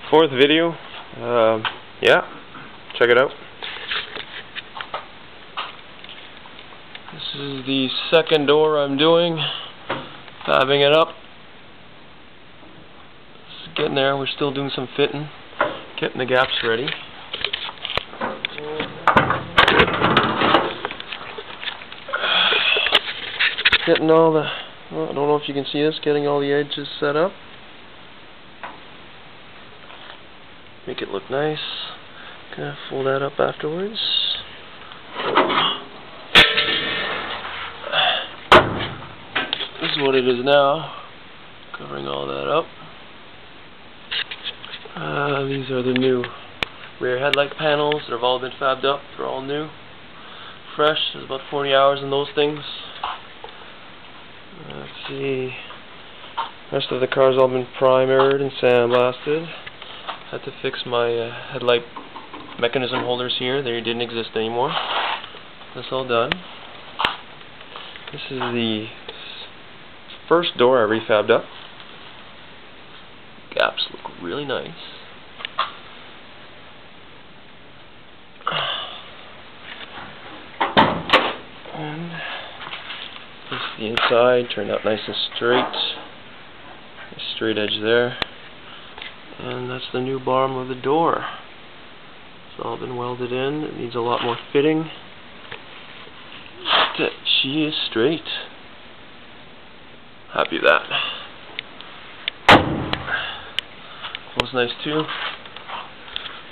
fourth video. Yeah, check it out. This is the second door I'm doing, fabbing it up. It's getting there. We're still doing some fitting, getting the gaps ready. Getting all the, well, I don't know if you can see this, getting all the edges set up. Make it look nice. Gonna fold that up afterwards. This is what it is now. Covering all that up. These are the new rear headlight panels that have all been fabbed up. They're all new. Fresh. There's about 40 hours in those things. Let's see. Rest of the car's all been primered and sandblasted. Had to fix my headlight mechanism holders here. They didn't exist anymore. That's all done. This is the first door I refabbed up. Gaps look really nice. And this is the inside. Turned out nice and straight. A straight edge there. And that's the new bottom of the door. It's all been welded in. It needs a lot more fitting. But she is straight. Happy with that. Feels nice too.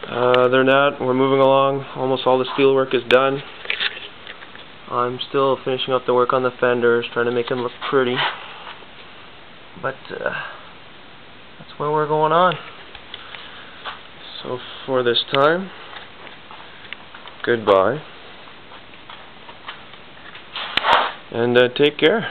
Other than that, we're moving along. Almost all the steel work is done. I'm still finishing up the work on the fenders, trying to make them look pretty. But that's where we're going on. So for this time, goodbye, and take care.